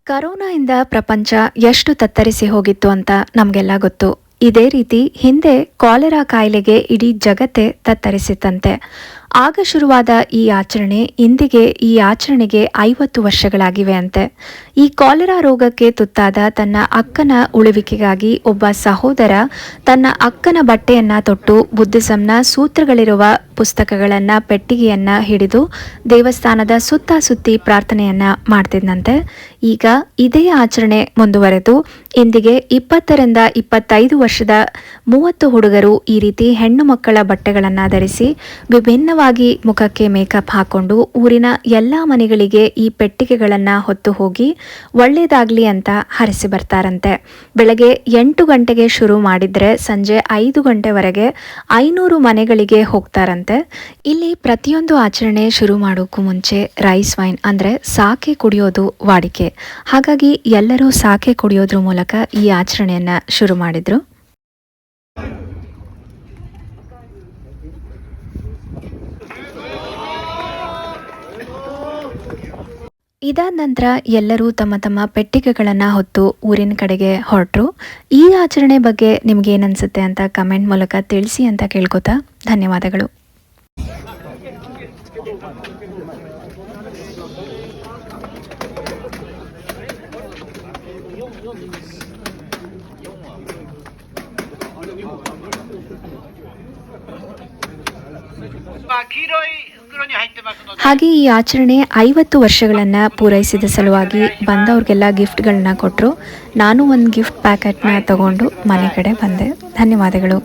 ಕರೋನಾಯಿಂದ ಪ್ರಪಂಚ ಎಷ್ಟು ತತ್ತರಿಸಿ ಹೋಗಿತ್ತು ಅಂತ ನಮಗೆಲ್ಲ ಗೊತ್ತು. ಇದೇ ರೀತಿ ಹಿಂದೆ ಕಾಲೆರಾ ಕಾಯಿಲೆಗೆ ಇಡೀ ಜಗತ್ತೇ ತತ್ತರಿಸಿತ್ತಂತೆ. ಆಗ ಶುರುವಾದ ಈ ಆಚರಣೆ ಇಂದಿಗೆ ಈ ಆಚರಣೆಗೆ 50 ವರ್ಷಗಳಾಗಿವೆ ಅಂತೆ. ಈ ಕಾಲೆರಾ ರೋಗಕ್ಕೆ ತುತ್ತಾದ ತನ್ನ ಅಕ್ಕನ ಉಳಿವಿಕೆಗಾಗಿ ಒಬ್ಬ ಸಹೋದರ ತನ್ನ ಅಕ್ಕನ ಬಟ್ಟೆಯನ್ನ ತೊಟ್ಟು ಬುದ್ಧಿಸಂನ ಸೂತ್ರಗಳಿರುವ ಪುಸ್ತಕಗಳನ್ನ ಪೆಟ್ಟಿಗೆಯನ್ನ ಹಿಡಿದು ದೇವಸ್ಥಾನದ ಸುತ್ತಿ ಪ್ರಾರ್ಥನೆಯನ್ನ ಮಾಡ್ತಿದ್ದಂತೆ. ಈಗ ಇದೇ ಆಚರಣೆ ಮುಂದುವರೆದು ಇಂದಿಗೆ 20ರಿಂದ 25 ವರ್ಷದ 30 ಹುಡುಗರು ಈ ರೀತಿ ಹೆಣ್ಣು ಮಕ್ಕಳ ಬಟ್ಟೆಗಳನ್ನ ಧರಿಸಿ ವಿಭಿನ್ನವಾಗಿ ಮುಖಕ್ಕೆ ಮೇಕಪ್ ಹಾಕೊಂಡು ಊರಿನ ಎಲ್ಲಾ ಮನೆಗಳಿಗೆ ಈ ಪೆಟ್ಟಿಗೆಗಳನ್ನ ಹೊತ್ತು ಹೋಗಿ ಒಳ್ಳೇದಾಗ್ಲಿ ಅಂತ ಹರಿಸಿ ಬರ್ತಾರಂತೆ. ಬೆಳಗ್ಗೆ 8 ಗಂಟೆಗೆ ಶುರು ಮಾಡಿದ್ರೆ ಸಂಜೆ 5 ಗಂಟೆವರೆಗೆ 500 ಮನೆಗಳಿಗೆ ಹೋಗ್ತಾರಂತೆ. ಇಲ್ಲಿ ಪ್ರತಿಯೊಂದು ಆಚರಣೆ ಶುರು ಮಾಡೋಕ್ಕೂ ಮುಂಚೆ ರೈಸ್ ವೈನ್ ಅಂದ್ರೆ ಸಾಕೆ ಕುಡಿಯೋದು ವಾಡಿಕೆ. ಹಾಗಾಗಿ ಎಲ್ಲರೂ ಸಾಕೆ ಕುಡಿಯೋದ್ರ ಮೂಲಕ ಈ ಆಚರಣೆಯನ್ನ ಶುರು ಮಾಡಿದ್ರು. ಇದಾದ ನಂತರ ಎಲ್ಲರೂ ತಮ್ಮ ತಮ್ಮ ಪೆಟ್ಟಿಗೆಗಳನ್ನು ಹೊತ್ತು ಊರಿನ ಕಡೆಗೆ ಹೊರಟರು. ಈ ಆಚರಣೆ ಬಗ್ಗೆ ನಿಮ್ಗೆ ಏನನ್ಸುತ್ತೆ ಅಂತ ಕಮೆಂಟ್ ಮೂಲಕ ತಿಳಿಸಿ ಅಂತ ಕೇಳ್ಕೊತಾ ಧನ್ಯವಾದಗಳು. ಹಾಗೆ ಈ ಆಚರಣೆ 50 ವರ್ಷಗಳನ್ನ ಪೂರೈಸಿದ ಸಲುವಾಗಿ ಬಂದವ್ರಿಗೆಲ್ಲ ಗಿಫ್ಟ್ಗಳನ್ನ ಕೊಟ್ಟರು. ನಾನು ಒಂದು ಗಿಫ್ಟ್ ಪ್ಯಾಕೆಟ್ನ ತಗೊಂಡು ಮನೆ ಕಡೆ ಬಂದೆ. ಧನ್ಯವಾದಗಳು.